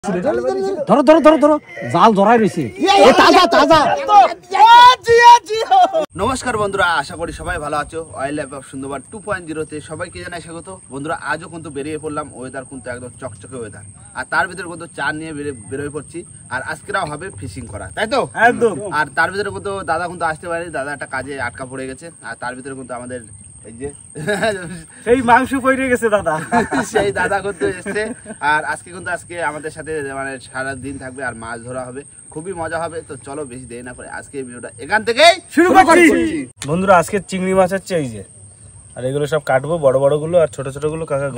ধরো ধরো ধরো ধরো জাল জড়াই রয়েছে। নমস্কার বন্ধুরা, আশা করি সবাই ভালো আছো। অয়েল লাইফ অফ সুন্দরবন 2.0 সবাইকে জানাই স্বাগত। বন্ধুরা, আজও কিন্তু বেরিয়ে পড়লাম। ওয়েদার কিন্তু একদম চকচকে ওয়েদার, আর তার ভিতরে কিন্তু চার নিয়ে বেরোয় পড়ছি। আর আজকেরাও হবে ফিশিং করা, তাই তো? একদম। আর তার ভিতরে কিন্তু দাদা কিন্তু আসতে পারেনি, দাদা একটা কাজে আটকা পড়ে গেছে। আর তার ভিতরে কিন্তু আমাদের এই যে সেই মাংস পড়ে গেছে দাদা, সেই দাদা কিন্তু এসছে। আর আজকে আমাদের সাথে মানে সারা দিন থাকবে, আর মাছ ধরা হবে, খুবই মজা হবে। তো চলো বেশি দেরি না করে আজকে ভিডিওটা এখান থেকেই শুরু করছি। বন্ধুরা, আজকে চিংড়ি মাছ হচ্ছে এই যে, আর এগুলো সব কাটবো, বড় বড় গুলো আর ছোট ছোট গুলো কাকা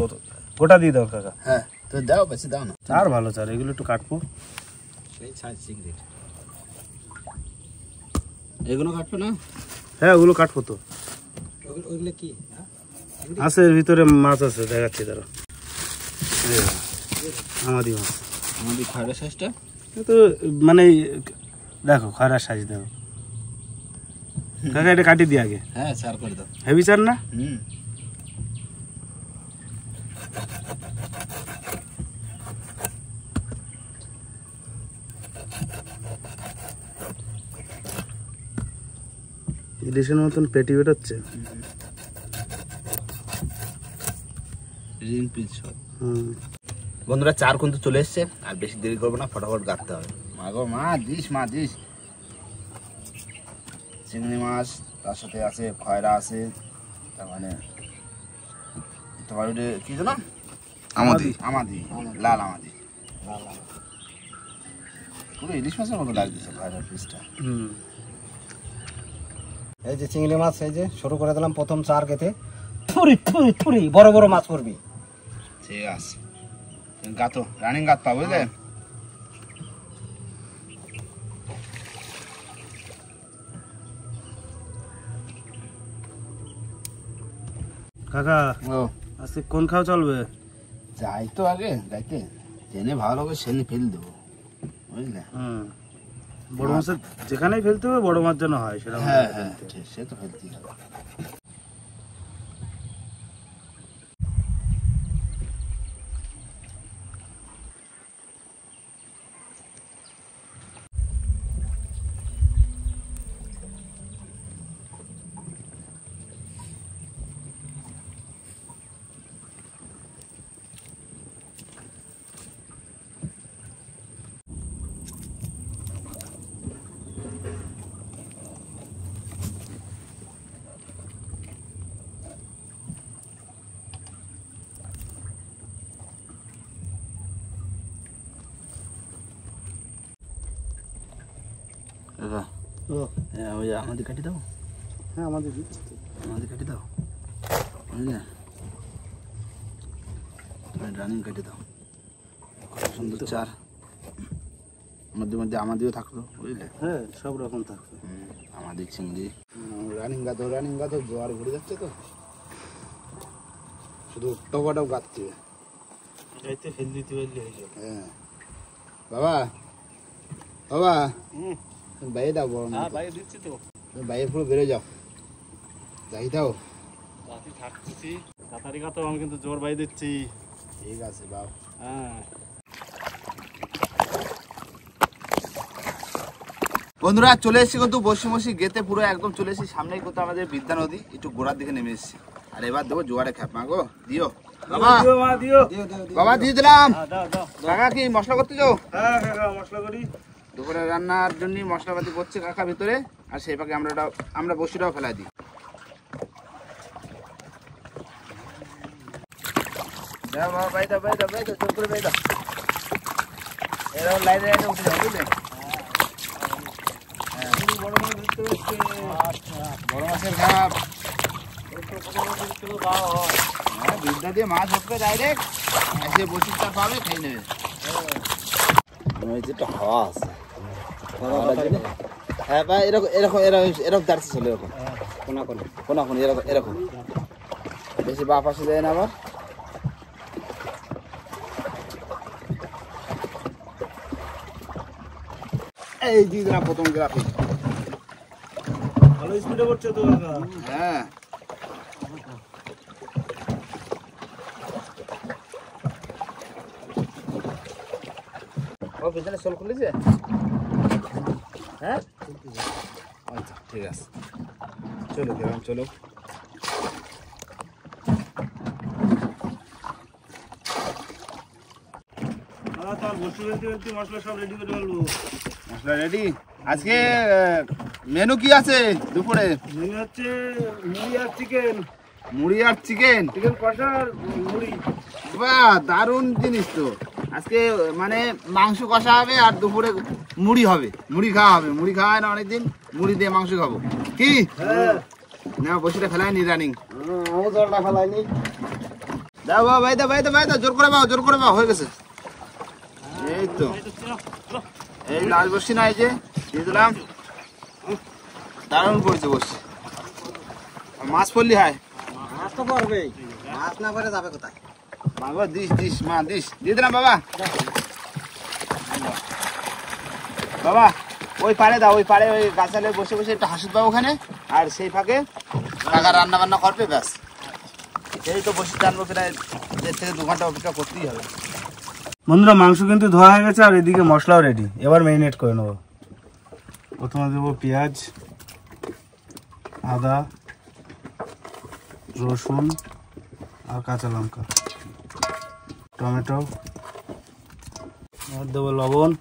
গোটা দিয়ে দাও কাকা। হ্যাঁ, তো দাও, বেশি দাও না। চার ভালো চার, এগুলো একটু কাটবো। সেই ছাড় চিংড়ি এগুলো কাটবো না? হ্যাঁ, ওগুলো কাটবো তো। ওগুলো কি আছে এর ভিতরে মাছ আছে, দেখাচ্ছি তারা। আমাদি মাছ, আমাদের খাড়া সাইজটা তো মানে দেখো খয়রার সাইজ দেখো কাকা, এটা কাটি দিয়ে আগে। হ্যাঁ, চার করে দাও। হেভি চার না? ইলিশের মতন পেটি বেরোচ্ছে। বন্ধুরা, চার কিন্তু চলে এসছে, আর বেশি দেরি করবো না, ফটাফট গাঁথতে হবে। মাগো মা, দিস চিংড়ি মাছ, তার সাথে আছে খয়রা আছে, তার মানে তোমার ওটা কি জানো? আমাদি লাল আমাদি। পুরো ইলিশ মাছের মতো লাগতেছে খয়রার পিসটা। এই যে চিংড়ি মাছ, এই যে শুরু করে দিলাম প্রথম চার কেটে। বড় বড় মাছ পড়বি। ঠিক আছে, গাতো রানিং গাত পাবো, বুঝলে? কাকা, ও আজকে কোন খাওয়া চলবে? যাই তো আগে যাইতে, জেনে ভালো হবে সেনে ফেল দেবো, বুঝলে? বড় মাছের যেখানেই ফেলতে হবে, বড় মাছ যেন হয় সেটা। হ্যাঁ, সে তো ফেলতেই হবে। আমাদের কাটি দাও। হ্যাঁ, আমাদের কাটি দাও, বুঝলে? রানিং কাটি দাও, কত সুন্দর চার। মধ্যে আমাদেরও থাকলো, বুঝলে? হ্যাঁ, সব রকম থাকবে। আমাদের চিংড়ি রানিং গাতো জোয়ার ঘুরে যাচ্ছে, তো শুধু টকাটাও গাচ্ছে। এটাইতে ফেল দিতে পারলে হয়ে যাবে। হ্যাঁ বাবা, বাইরে দাও বড়। হ্যাঁ, বাইরে দিচ্ছি তো। বাইরে পুরো বেরো যাও, যাই দাও। রাতে থাকতেছি, তাড়াতাড়ি কাটো, আমি কিন্তু জোর বাইরে দিচ্ছি। ঠিক আছে বাবা। হ্যাঁ বন্ধুরা, চলে এসেছি কিন্তু বসি গেতে, পুরো একদম চলে এসেছি। সামনেই কিন্তু আমাদের বিদ্যা নদী, একটু গোড়ার দিকে নেমে এসেছি। আর এবার দেবো জোয়ারে খ্যাপ। মাগো দিও বাবা, দিয়ে দিলাম। কাকা কি মশলা করতে যাও? হ্যাঁ কাকা, মশলা করি। দুপুরে রান্নার জন্য মশলাপাতি করছে কাকা ভিতরে, আর সেই পাকে আমরা বসিটাও ফেলাই দিই। দাও বাবা, বাই দাও, জোর করে বাই দাও। এরকম লাইনে উঠে যাও, বুঝলে? বড় মাছের ঘাপ, বিদ্যা দিয়ে মাছ ধরবে ডাইরেক্ট, এসে বসির চার পাবে, খেয়ে নেবে। যেটা হাওয়া আছে, হ্যাঁ ভাই, এরকম দাঁড়িয়ে চলে, এরকম কোন এরকম বেশি বাপ আসে দেয় না আবার। এই দিয়ে দিলাম প্রথম গ্রাফে। ভালো স্পিডে করছে তো কাকা। হ্যাঁ, ও পিছনে সোল খুলেছে? হ্যাঁ আচ্ছা ঠিক আছে, চলো কেমন চলো। মশলা সব রেডি করে ফেলবো। মশলা রেডি। আজকে মেনু কি আছে দুপুরে? মেনু হচ্ছে মুড়ি আর চিকেন। মুড়ি আর চিকেন? চিকেন কষা আর মুড়ি। বাহ, দারুণ জিনিস তো। আজকে মানে মাংস কষা হবে আর দুপুরে মুড়ি হবে, মুড়ি খাওয়া হবে। মুড়ি খাওয়া হয় না অনেকদিন, মুড়ি দিয়ে মাংস খাবো কি? হ্যাঁ না বসিটা ফেলায়নি রানিং। আমি জলটা ফেলাইনি। দাও বাবা, ভাই দাও ভাই দাও ভাই দাও, জোর করে বাও, জোর করে বাও, হয়ে গেছে। এই তো এই লাল বসি না, এই যে দিয়ে দিলাম। দারুণ পড়ছে বসি। মাছ পড়লি হয়? মাছ তো পড়বেই, মাছ না পড়ে যাবে কোথায়? বাবা দিস দিস মা দিস, দিয়ে দিলাম বাবা। বাবা ওই পারে দাও, ওই পারে ওই গাছালে বসে বসে একটু হাসুদ পাবো ওখানে, আর সেই ফাঁকে কাকা রান্না বান্না করবে, ব্যাস। এই তো বসে টানবো, প্রায় 1.5 থেকে 2 ঘন্টা অপেক্ষা করতেই হবে। বন্ধুরা মাংস কিন্তু ধোয়া হয়ে গেছে আর এদিকে মশলাও রেডি। এবার ম্যারিনেট করে নেবো। প্রথমে দেবো পেঁয়াজ, আদা, রসুন আর কাঁচা লঙ্কা, টমেটো, আর দেবো লবণ,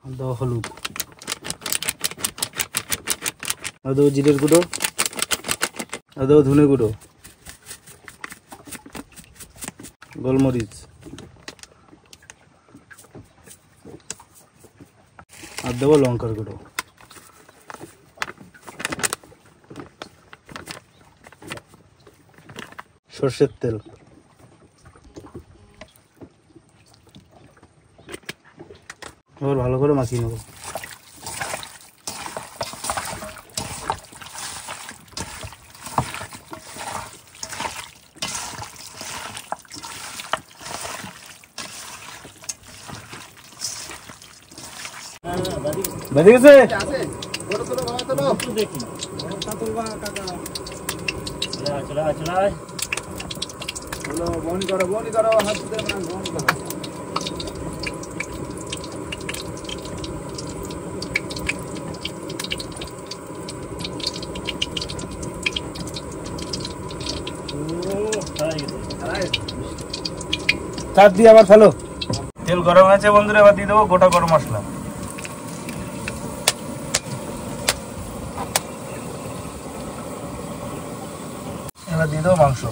আর দেবো হলুদ, আর দেবো জিরের গুঁড়ো, আর দেবো ধনে গুঁড়ো, গোলমরিচ, আর দেবো লঙ্কার গুঁড়ো। সর্ষের তেল, এবার ভালো করে মাখিয়ে নেবো। বেঁধে গেছে? আছে তোলো তোলো বাবা, তোলো। তোলো, বনি করো বনি করো, হাত দিয়ে বনি করো। চার দিয়ে আবার ফেলো। তেল গরম হয়েছে বন্ধুরা, এবার দিয়ে দেবো গোটা গরম মশলা। এবার দিয়ে দেবো মাংস।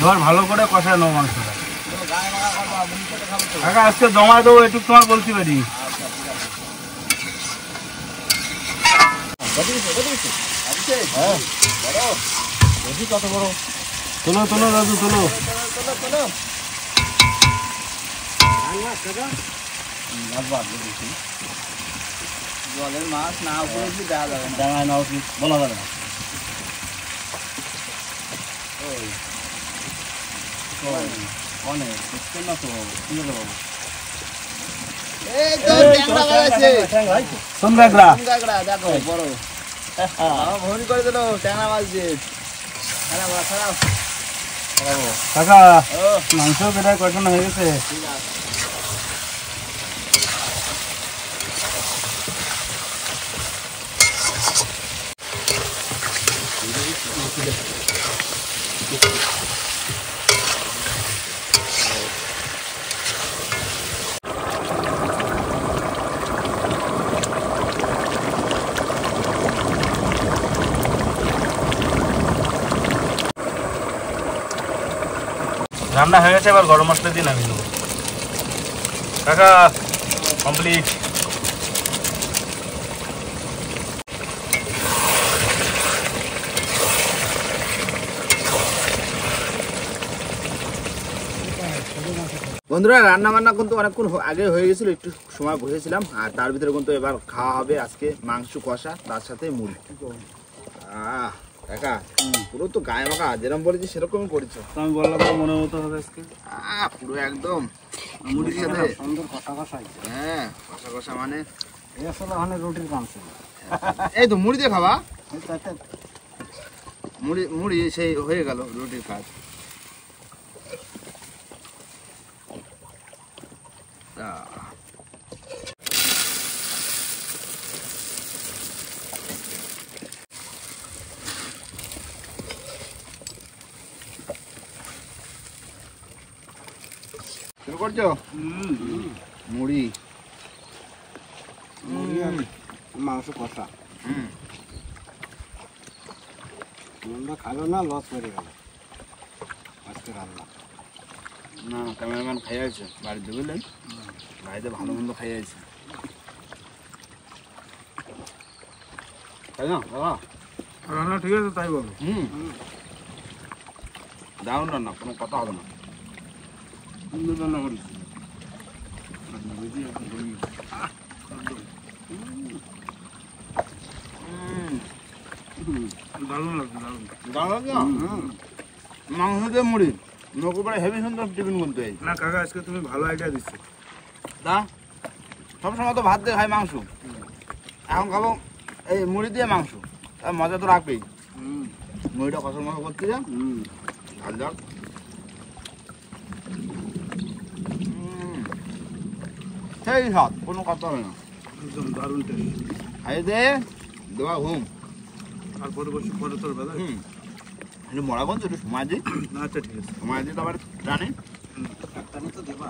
এবার ভালো করে কষায় নেবো মাংসটা। কাকা আজকে জমা দেবো, একটু তোমার বলতে পারি। কত বড়? তোলো তোলো দাদু তোলো। জলের মাছ না উপরে উঠলে দেখা যাবে না। ডাঙায় না উঠলে বলা যাবে না। অনেক বুঝছেন না তো, কি হলো বাবু? এই তো ট্যাংরা বাজছে। সোনগাগড়া। ট্যাংরা দেখো বড়। বাবা ভনি করে দিল, ট্যাংরা বাজছে। খারাপ খারাপ। কাকা ও মাংস বেটায় কষানো হয়ে গেছে। ঠিক আছে। রান্না হয়ে গেছে, এবার গরম মশলা দিয়ে নামিয়ে নেবো। কাকা কমপ্লিট। বন্ধুরা রান্না বান্না কিন্তু অনেকক্ষণ আগে হয়ে গেছিল, একটু সময় বসেছিলাম। আর তার ভিতরে কিন্তু এবার খাওয়া হবে আজকে মাংস কষা, তার সাথে মুড়ি। কাকা পুরো তো গায়ে মাখা যেরকম বলেছি সেরকমই করেছো। তো আমি বললাম তো মনের মতো হবে আজকে। পুরো একদম মুড়ির সাথে সুন্দর কষা কষা হয়েছে। হ্যাঁ কষা কষা মানে এই আসলে ওখানে রুটির কাম ছিল। এই তো মুড়ি দিয়ে খাবা। এই তাতে মুড়ি মুড়ি সেই হয়ে গেল রুটির কাজ। শুরু করছো মুড়ি মুড়ি আর মাংস কষা। হুম মনটা খালো না, লস করে গেল আজকে রান্না। না ক্যামেরাম্যান খাই আছে বাড়িতে, বুঝলেন বাড়িতে ভালো মন্দ খাই আছে তাই না বাবা? রান্না ঠিক আছে তাই বলো। দারুণ রান্না, কোনো কথা হবে না। সুন্দর রান্না করিস। দারুণ লাগছে দারুণ। দারুণ লাগছে না? মাংস দিয়ে মুড়ি নকুপাড়ে হেভি সুন্দর টিফিন বলতে এই না কাকা আজকে তুমি ভালো আইডিয়া দিচ্ছ। দা সবসময় তো ভাত দিয়ে খাই মাংস, এখন খাবো এই মুড়ি দিয়ে মাংস, তার মজা তো রাখবেই। মুড়িটা কষার মতো করতে যা ঝাল ঝাল। সেই স্বাদ, কোনো কথা হবে না। একদম দারুণ টেস্ট। খাই দে দেওয়া ঘুম। আর পরে বসে পরে তোর বেলা। একটু মরা গঞ্জ একটু সময় দিই, আচ্ছা ঠিক আছে। সময় দিই তো আবার জানি একটা তো দেবা।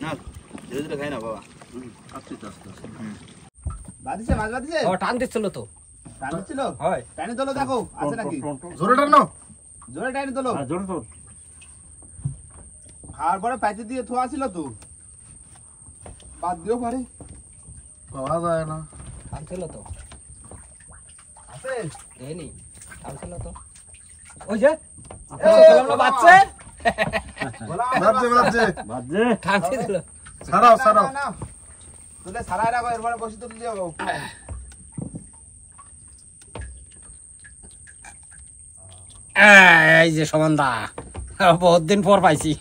না ধীরে ধীরে খাই না বাবা। আস্তে আস্তে আস্তে। বাদিছে মাছ বাদিছে ও টান দিচ্ছিল তো। টান ছিল হয় টানি তোলো দেখো আছে নাকি। জোরে টানো। জোরে টানি তোলো। জোরে তো। খাওয়ার পরে পাইতে দিয়ে থোয়া ছিল তো, বাদ দিও পারে পাওয়া যায় না। টানছিল তো। আছে দেয়নি, টানছিল তো। ওই যে বাচ্চা বাজে। টানছিল। ছাড়াও ছাড়াও। তুলে সারাই রাখো, এরপরে বসে তুলে যাবো। এই যে সমানদা, বহুত দিন পর পাইছি।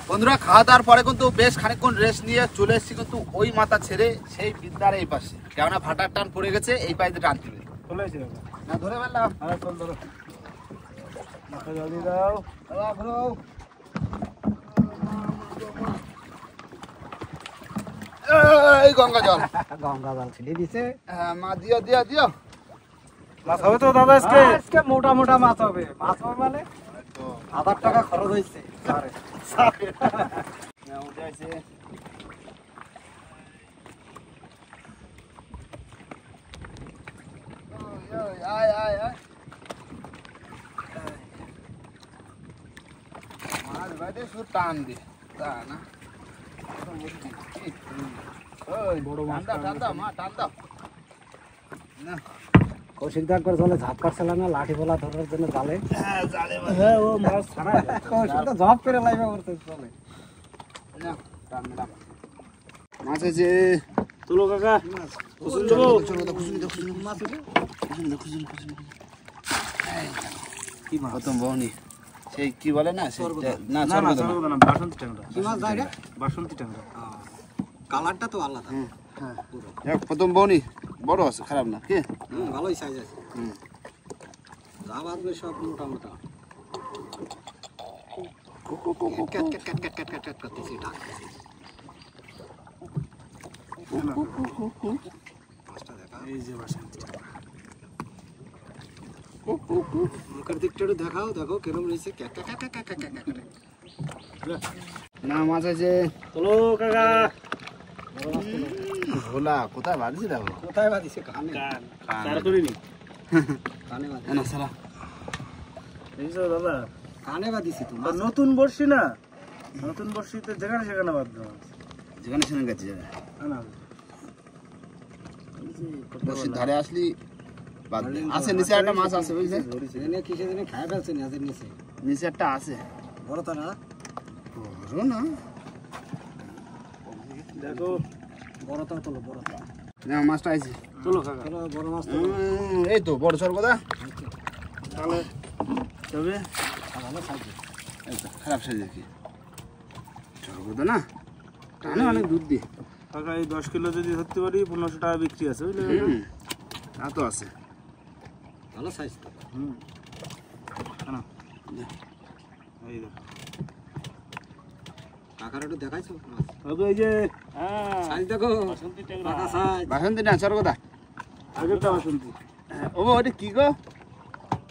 বন্ধুরা খাওয়া দাওয়ার পরে কিন্তু বেশ খানিকক্ষণ রেস্ট নিয়ে চলে এসেছি কিন্তু ওই মাথা ছেড়ে সেই বিদ্যার এই পাশে, কেননা ভাটার টান পড়ে গেছে, এই পাশে টানতে হবে। চলে এসে কাকা। না ধরে ফেললাম। আরে চল ধরো। মাথা জল দিয়ে দাও। এই গঙ্গা জল। গঙ্গা জল ছেড়ে দিছে। হ্যাঁ মা দিও দিও দিও। মাছ হবে তো দাদা আজকে? আজকে মোটা মোটা মাছ হবে। মাছ হবে মানে 1000 টাকা খরচ হয়েছে। আয় আয় আয়। মাছ বাইরে শুধু টান দি, তা না টান দাও মা, টান দাও না। কৌশিকদার করে চলে ঝাপ কাটছিল না লাঠি বলা ধরার জন্য জালে। হ্যাঁ ও মাছ ছাড়া। কৌশিকদা ঝাপ করে লাইভে করতে চলে। না টান দাও। মাছ আছে তুলো কাকা। কুসুম দেবো। প্রথম বহনি সেই কি বলে না সেটা না না না চলবে চলবে না, বাসন্তী ট্যাংরা। কি মাছ যায় রে? বাসন্তী ট্যাংরা। কালারটা তো আলাদা। না। প্রথম বহনি বড় আছে, খারাপ না কি। ভালোই সাইজ আছে। যা বাঁধবে সব মোটা মোটা। Cat cat cat cat cat cat cat করতেছে ডাকতেছে। মাছটা দেখা। এই যে বাসন্তী ট্যাংরা। মুখের দিকটা একটু দেখাও, দেখো কেরম রয়েছে। Cat cat cat cat cat cat cat. না মাছ আছে তুলো কাকা। ভোলা কোথায় বাঁধছি দেখো। কোথায় বাঁধিছে? কানে। চার করিনি। কানে বাঁধি। না সারা দেখছো দাদা? কানে বাঁধিছি তো। আর নতুন বর্ষি না, নতুন বর্ষিতে যেখানে সেখানে বাঁধবে মাছ। যেখানে সেখানে গেছে যাবে না বসির ধারে আসলি বাঁধবে। আছে নিচে একটা মাছ আছে বুঝলে, এনে কিসে জানি খায় ফেলছে নাজের নিচে। নিচে একটা আছে বড় তো না? বড় না। দেখো বড় তো তোলো, বড় তো। না মাছটা আইছে চলো কাকা চলো বড় মাছ এই তো বড় সরগোদা তাহলে তবে ভালো সাইজ এই তো খারাপ সাইজের কি সরগোদা না টানে অনেক দুধ দিয়ে কাকা এই 10 কিলো যদি ধরতে পারি 1500 টাকা বিক্রি আছে বুঝলে তা তো আছে ভালো সাইজ তো না এই দেখো কাকার একটু দেখাইছো তবে এই যে হ্যাঁ সাইজ দেখো কাকা সাইজ বাসন্তী না সরগোদা আগেরটা বাসন্তী ও ওটা কি গো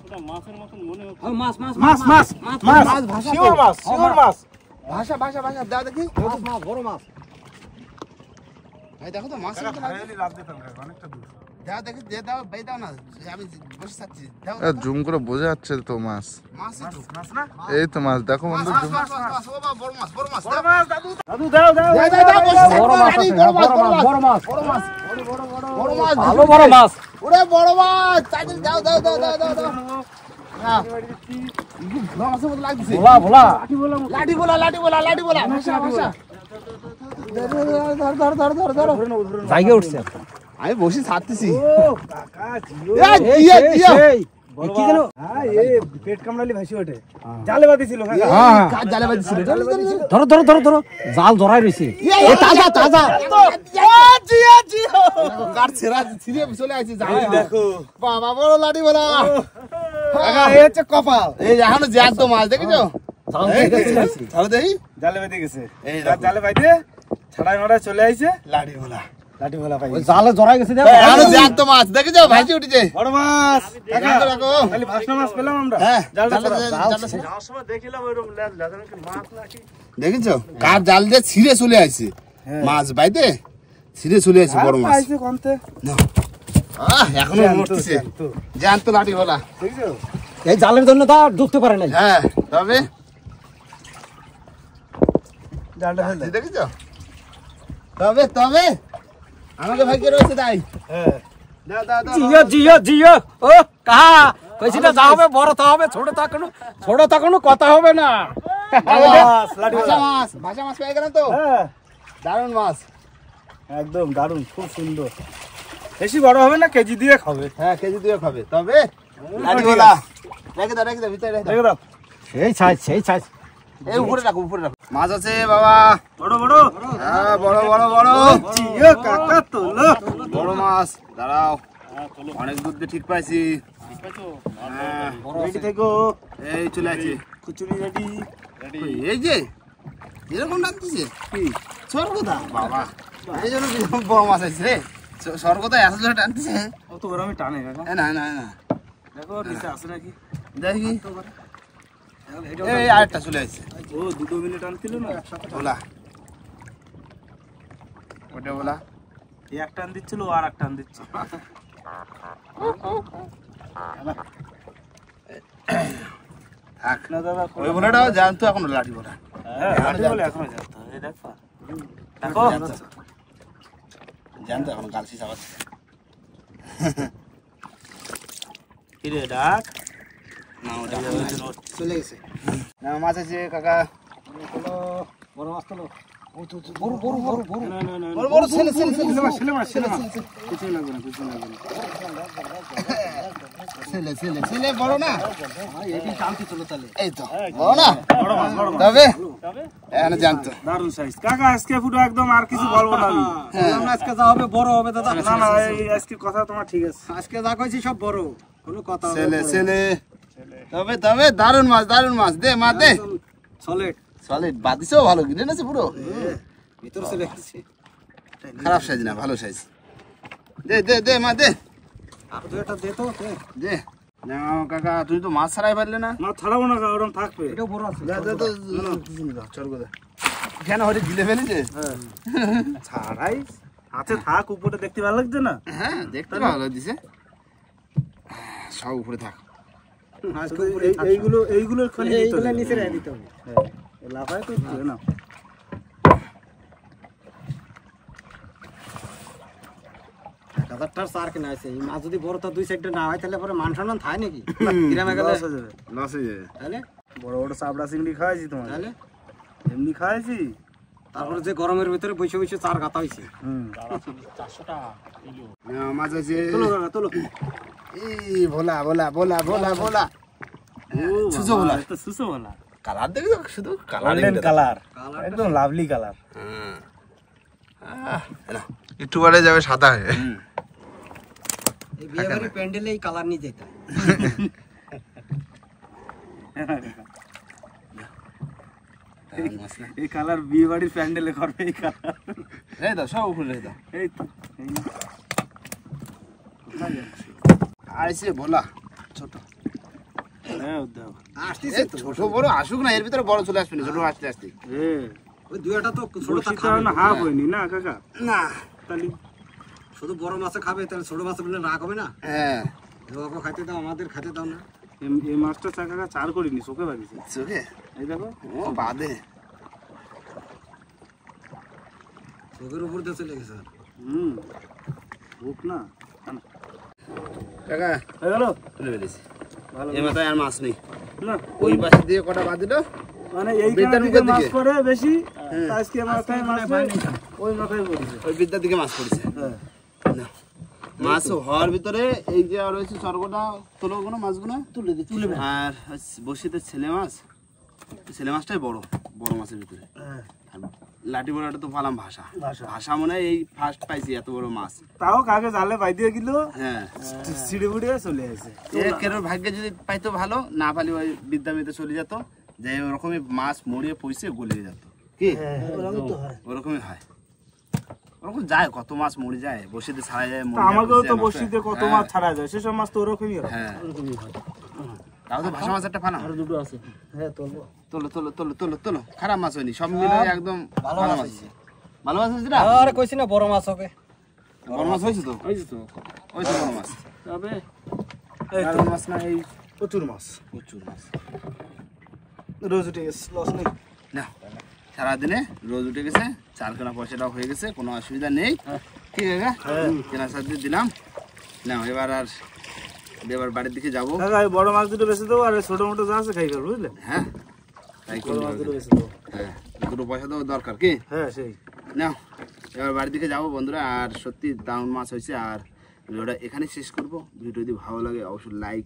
ওটা মাছের মতন মনে হচ্ছে মাছ মাছ মাছ মাছ মাছ মাছ ভাষা শিওর মাছ শিওর মাছ ভাষা ভাষা ভাষা দাও দেখি মাছ মাছ বড় মাছ এই দেখো তো মাছ কাকা খাইলে লাভ দিতাম কাকা অনেকটা দূর দাও দেখি যে দাও বেই দাও না আমি বসে থাকছি দাও জুম করে বোঝা যাচ্ছে তো মাছ মাছ তো মাছ না এই তো মাছ দেখো বন্ধু মাছ জুম মাছ মাছ ও বাবা বড় মাছ বড় মাছ বড় মাছ দাদু দাদু দাও দাও বড় মাছ আছে বড় মাছ বড় মাছ বড় মাছ ভালো বড় মাছ ওরে বড় মাছ চাইতে দাও দাও দাও দাও দাও দাও না বড় মাছের মতো লাগছে ভোলা ভোলা লাঠি বলা লাঠি বলা লাঠি বলা ভাষা ভাষা ধর ধর ধর ধর ধর জায়গা উঠছে আমি বসে ছাড়তেছি ও কাকা জিও কি জানো হ্যাঁ এই পেট কামড়ালি ভাসি ওঠে জালে বাতি ছিল কাকা কাজ জালে বাজছিল ধরো ধরো ধরো ধরো জাল ধরাই রইছে এ তাজা তাজা জিয়া জিয়া গাড় ছেড়া ছিড়ে চলে আসছে জালে দেখো বাবা বড় লাঠি বলা কাকা এই হচ্ছে কপাল এই এখনো জ্যান্ত মাছ দেখেছো জাল থেকে চলে আসছে ধরো দেখি জালে বেঁধে গেছে এই আর জালে বাইতে ছাড়াই মারা চলে আইছে লাঠি বলা লাঠি ভোলা পাই ওই জালে জড়াই গেছে এখনো জ্যান্ত মাছ দেখেছো ভাসি উঠেছে বড় মাছ কাকা রাখো, রাখো। খালি ভাসনা মাছ পেলাম আমরা হ্যাঁ, জালটা জালটা- ছাড়াও। জালটা ছাড়াও। যাওয়ার সময় দেখিলাম ওইরকম লাগানো মাছ নাকি দেখেছো কার জাল দিয়ে ছিঁড়ে চলে আসছে মাছ বাইতে ছিঁড়ে চলে আসছে বড় মাছ আইছে কোনতে এখনো মরতেছে জ্যান্ত লাঠি বলা দেখছো এই জালের জন্য তো আর ঢুকতে পারে নাই হ্যাঁ তবে জালটা ফেলে দেখেছো তবে তবে আমাকে ভাগ্যে রয়েছে তাই হ্যাঁ দাও দাও দাও জিও জিও জিও ও কাহা কইছি না যা হবে বড় তা হবে ছোট তা কোনো কথা হবে না মাছ লাঠি ভাষা ভোলা মাছ ভাষা মাছ পেয়ে গেলাম তো হ্যাঁ দারুণ মাছ একদম দারুণ খুব সুন্দর বেশি বড় হবে না কেজি দিয়ে খাবে হ্যাঁ কেজি দিয়ে খাবে তবে লাঠি বলা রেখে দাও ভিতরে রেখে দাও দেখে দাও সেই ছাইজ এই উপরে রাখো মাছ আছে বাবা বড় বড় হ্যাঁ বড় বড় বড় জিও কাকা তোলো বড় মাছ দাঁড়াও অনেক দুধ দিয়ে ঠিক পাইছি হ্যাঁ রেডি থেকো এই চলে আসছে খুচুরি রেডি এই যে এরকম ডাকতেছে কি স্বর্গদা বাবা এই জন্য এরকম বড় মাছ আছে রে স্বর্গদা এত জোরে টানতেছে ও তো গরমে টানে কাকা না না না দেখো নিচে আছে নাকি দেখি এই আরেকটা চলে আসছে ও 2 মিনিট টানছিল না বলা ওটা বলা এই এক টান দিচ্ছিল ও আর এক টান দিচ্ছে থাক না দাদা ওই বলাটাও জানতো এখন লাঠি বলা হ্যাঁ লাঠি বলে এখনো জানতো এই দেখো দেখো জানতো এখন গালসি চাবাচ্ছে কি রে ডাক না ওটা চলে গেছে না মাছ আছে কাকা বড় মাছ তো বড় বড় বড় বড় না না না বড় বড় ছেলে ছেলে কিছু লাগবে না ছেলে বড় না এটি টানতে চলো তাহলে এই তো বড় না তবে এখানে জানতো দারুন সাইজ কাকা আজকে পুরো একদম আর কিছু বলবো না আমি আমরা আজকে যা হবে বড় হবে দাদা না না এই আজকে কথা তোমার ঠিক আছে আজকে যা কইছি সব বড় কোনো কথা হবে ছেলে তবে দারুন মাছ দে মা দে সলিড সলিড বাদিছেও ভালো কিনে আছে পুরো ভিতর চলে গেছে খারাপ সাইজ না ভালো সাইজ দে মা দে আর দুই একটা দে তো দে না কাকা তুই তো মাছ ছাড়াই পারলে না না ছাড়াবো না ওরকম থাকবে এটাও বড় আছে কেন হরে গিলে ফেলেছে ছাড়াই আছে থাক উপরে দেখতে ভালো লাগছে না হ্যাঁ দেখতে ভালো দিছে সব উপরে থাক আজকে এইগুলো খালি এইগুলো নিচে রেখে দিতে হবে হ্যাঁ লাফায় তো না হাজারটার চার কিনা আছে এই মাছ যদি বড় তো দুই সাইডে না হয় তাহলে পরে মান সম্মান থাকে নাকি গ্রামে গেলে লস হয়ে যাবে তাহলে বড় বড় চাবড়া চিংড়ি খাওয়াইছি তোমার তাহলে এমনি খাওয়াইছি তারপরে যে গরমের ভিতরে বসে বসে চার গাতা হয়েছে। মাছ আছে তোলো কাকা তোলো। এই ভোলা ভোলা ভোলা ভোলা ভোলা সুসো ভোলা তো সুসো বলা কালার দেখো শুধু কালার গোল্ডেন কালার, একদম লাভলি কালার। একটু পরে যাবে সাদা হয়ে। এই বিয়ে বাড়ি প্যান্ডেলে এই কালার নিয়ে যেতে হয়। এই কালার বিয়ে বাড়ির প্যান্ডেলে করবে এই কালার। এই দাও সব উপরে দাও এই তো এই না। আইছে ভোলা ছোট হ্যাঁ দাও। আসতেছে তো। ছোট বড় আসুক না, এর ভিতরে বড় চলে আসবে না, ছোট আসতে আসতে হ্যাঁ ওই দুইটা তো ছোটটা ছোটটা খাবে না হাফ হয়নি না কাকা, না। তাহলে শুধু বড় মাছে খাবে, তাহলে ছোট মাছে বলে রাগ হবে না। হ্যাঁ ওকে খাইতে দাও, আমাদের খাইতে দাও না। এই মাছটা কাকা চার করিনি, চোখে বাগিছে। চোখে এই দেখো ও বাদে চোখের উপর দিয়ে চলে গেছে। ভুক না কাকা হয়ে গেল। তুলে বেরিয়েছে ভালো এ মাথায় আর মাছ নেই। না ওই পাশে দিয়ে কটা বাদ দিল, মানে এই বিদ্যার দিকে মুখের মাছ দিকে। করে বেশি, আজকে মাথায় মাছ নেই, ওই মাথায় পড়েছে। ওই বিদ্যার দিকে মাছ পড়েছে। হ্যাঁ না, মাছ হওয়ার ভিতরে এই যে রয়েছে সর্বটা তোলো কোনো মাছগুলো তুলে দিই তুলে। আর বসিতে ছেলে মাছ, ছেলে মাছটাই বড় বড় মাছের ভিতরে। আর লাঠি বড়াটা তো পালাম ভাষা ভাষা মনে হয় এই ফার্স্ট পাইছি এত বড় মাছ। তাও কাকে জালে পাই দিয়ে গেল, হ্যাঁ ছিড়ে বুড়ে চলে আসে। কেরোর ভাগ্যে যদি পাইতো ভালো, না পালি ওই বিদ্যা মেতে চলে যেত, যে ওরকমই মাছ মরিয়ে পয়সে গলিয়ে যেত। কি ওরকমই হয়, ওরকম যায় কত মাছ মরে যায়, বসিতে ছাড়া যায়। আমাকেও তো বসিতে কত মাছ ছাড়া যায়, সেসব মাছ তো ওরকমই হয়। হ্যাঁ তাও তো ভাষা মাছ একটা ফালাম। দুটো আছে, হ্যাঁ তুলবো। তোলো তোলো তোলো তোলো তোলো, খারাপ মাছ হয়নি, সব মিলে একদম ভালো মাছ হয়েছে। ভালো মাছ হয়েছে না? আরে কইছি না বড় মাছ হবে। বড় মাছ হয়েছে তো, ওই তো ওই তো বড় মাছ। তবে আর মাছ না, এই প্রচুর মাছ, প্রচুর মাছ। রোজ উঠে গেছে, লস নেই। না সারাদিনে রোজ উঠে গেছে, চার কেনা পয়সাটাও হয়ে গেছে, কোনো অসুবিধা নেই। ঠিক আছে কেনা সাথে দিলাম না। এবার বাড়ির দিকে যাবো। কাকা এই বড় মাছ দুটো বেশি দেবো, আর এই ছোট মোটো যা আছে খাই গেল, বুঝলে? হ্যাঁ তাই বড় মাছ দুটো বেশি দেবো। হ্যাঁ দুটো পয়সা তো দরকার কি হ্যাঁ সেই না। এবার বাড়ির দিকে যাবো বন্ধুরা, আর সত্যি দারুণ মাছ হয়েছে। আর ভিডিওটা এখানে শেষ করবো। ভিডিও যদি ভালো লাগে অবশ্যই লাইক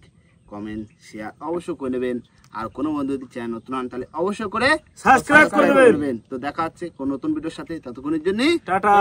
কমেন্ট শেয়ার অবশ্যই করে নেবেন। আর কোনো বন্ধু যদি চ্যানেল নতুন আন তাহলে অবশ্যই করে সাবস্ক্রাইব করে দেবেন। তো দেখা হচ্ছে কোনো নতুন ভিডিওর সাথে, ততক্ষণের জন্য টাটা।